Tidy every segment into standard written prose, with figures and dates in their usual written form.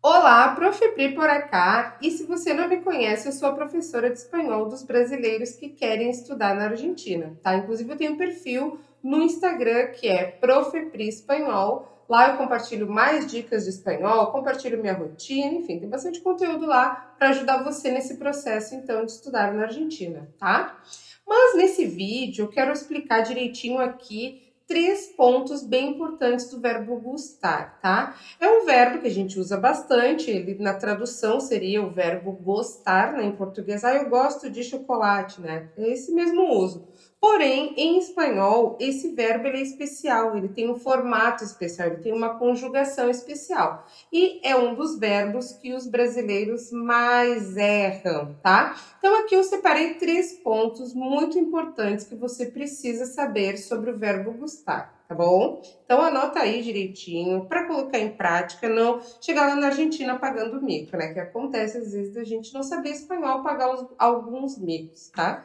Olá, Prof. Pri por acá. E se você não me conhece, eu sou a professora de espanhol dos brasileiros que querem estudar na Argentina, tá? Inclusive, eu tenho um perfil no Instagram que é Prof. Pri Espanhol. Lá eu compartilho mais dicas de espanhol, compartilho minha rotina, enfim, tem bastante conteúdo lá para ajudar você nesse processo, então, de estudar na Argentina, tá? Mas nesse vídeo eu quero explicar direitinho aqui três pontos bem importantes do verbo gustar, tá? É um verbo que a gente usa bastante, ele na tradução seria o verbo gostar, né, em português. Ah, eu gosto de chocolate, né? É esse mesmo uso. Porém, em espanhol, esse verbo ele é especial, ele tem um formato especial, ele tem uma conjugação especial. E é um dos verbos que os brasileiros mais erram, tá? Então, aqui eu separei três pontos muito importantes que você precisa saber sobre o verbo gustar, tá bom? Então, anota aí direitinho para colocar em prática, não chegar lá na Argentina pagando mico, né? Que acontece às vezes da gente não saber espanhol, pagar alguns micos, tá?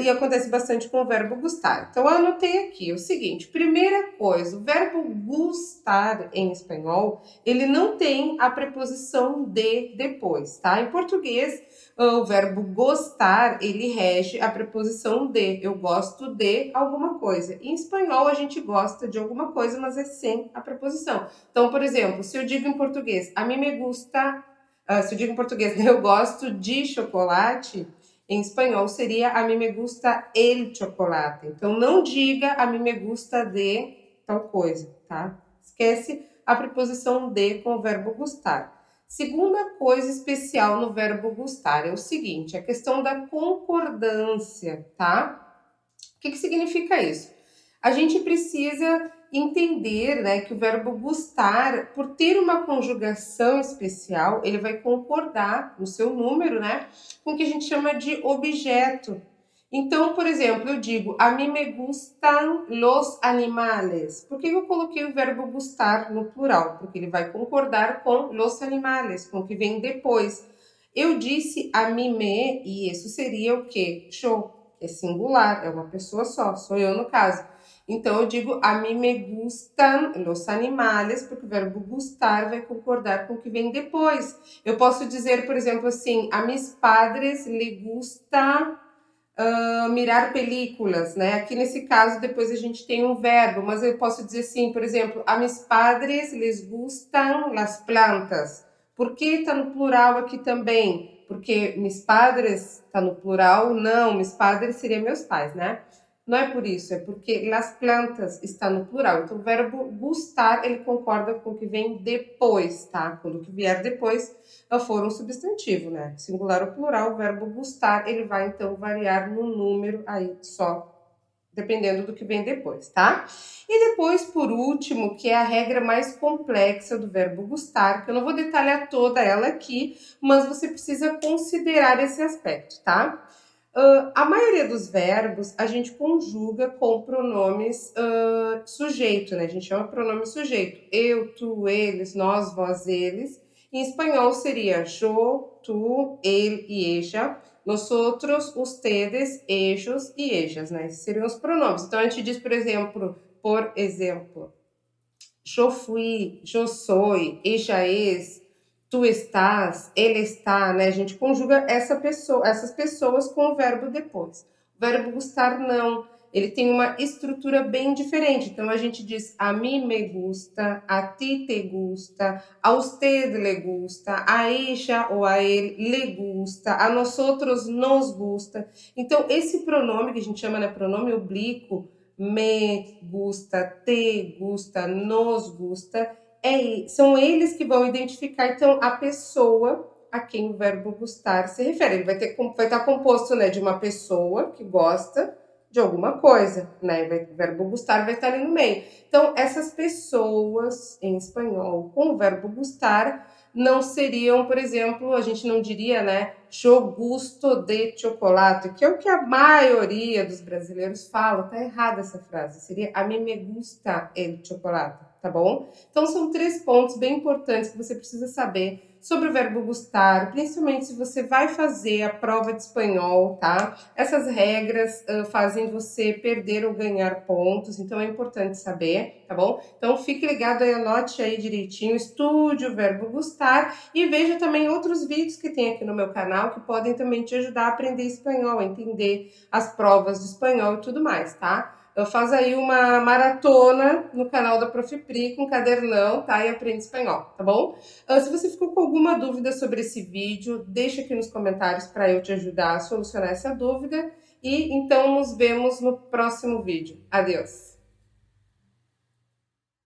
E acontece bastante com o verbo gustar. Então, eu anotei aqui o seguinte: primeira coisa, o verbo gustar em espanhol, ele não tem a preposição de depois, tá? Em português, o verbo gostar, ele rege a preposição de. Eu gosto de alguma coisa. Em espanhol, a gente gosta de alguma coisa, mas é sem a preposição. Então, por exemplo, se eu digo em português, a mim me gusta... se eu digo em português, eu gosto de chocolate, em espanhol seria a mim me gusta el chocolate. Então, não diga a mim me gusta de tal coisa, tá? Esquece a preposição de com o verbo gustar. Segunda coisa especial no verbo gustar é o seguinte, a questão da concordância, tá? O que significa isso? A gente precisa entender, né, que o verbo gustar, por ter uma conjugação especial, ele vai concordar no seu número, né, com o que a gente chama de objeto. Então, por exemplo, eu digo, a mim me gustan los animales. Por que eu coloquei o verbo gustar no plural? Porque ele vai concordar com los animales, com o que vem depois. Eu disse a mim me, e isso seria o quê? Yo. É singular, é uma pessoa só, sou eu no caso. Então eu digo a mim me gustan los animales, porque o verbo gustar vai concordar com o que vem depois. Eu posso dizer, por exemplo, assim, a mis padres le gusta mirar películas, né? Aqui nesse caso, depois a gente tem um verbo, mas eu posso dizer assim, por exemplo, a mis padres les gustan las plantas. Por que está no plural aqui também? Porque mis padres está no plural? Não, mis padres seriam meus pais, né? Não é por isso, é porque las plantas está no plural. Então, o verbo gustar, ele concorda com o que vem depois, tá? Quando o que vier depois for um substantivo, né? Singular ou plural, o verbo gustar, ele vai, então, variar no número aí só, dependendo do que vem depois, tá? E depois, por último, que é a regra mais complexa do verbo gustar, que eu não vou detalhar toda ela aqui, mas você precisa considerar esse aspecto, tá? A maioria dos verbos a gente conjuga com pronomes sujeito, né? A gente chama pronome sujeito. Eu, tu, eles, nós, vós, eles. Em espanhol seria yo, tu, ele e ella. Nosotros, ustedes, ellos e ellas, né? Esses seriam os pronomes. Então a gente diz, por exemplo, yo fui, yo soy, ella es, tu estás, ele está, né? A gente conjuga essas pessoas com o verbo depois. O verbo gustar não, ele tem uma estrutura bem diferente. Então a gente diz a mim me gusta, a ti te gusta, a usted le gusta, a ella ou a ele le gusta, a nosotros nos gusta. Então esse pronome que a gente chama, né, pronome oblíquo, me gusta, te gusta, nos gusta, são eles que vão identificar, então, a pessoa a quem o verbo gustar se refere. Ele vai estar composto, né, de uma pessoa que gosta de alguma coisa, né? O verbo gustar vai estar ali no meio. Então, essas pessoas, em espanhol, com o verbo gustar, não seriam, por exemplo, a gente não diria, né, yo gusto de chocolate, que é o que a maioria dos brasileiros fala. Tá errada essa frase. Seria a mim me gusta el chocolate, tá bom? Então, são três pontos bem importantes que você precisa saber sobre o verbo gustar, principalmente se você vai fazer a prova de espanhol, tá? Essas regras fazem você perder ou ganhar pontos, então é importante saber, tá bom? Então fique ligado aí, anote aí direitinho, estude o verbo gustar e veja também outros vídeos que tem aqui no meu canal que podem também te ajudar a aprender espanhol, a entender as provas de espanhol e tudo mais, tá? Eu faço aí uma maratona no canal da Prof. Pri com cadernão, tá? E aprende espanhol, tá bom? Se você ficou com alguma dúvida sobre esse vídeo, deixa aqui nos comentários para eu te ajudar a solucionar essa dúvida. E então nos vemos no próximo vídeo. Adeus!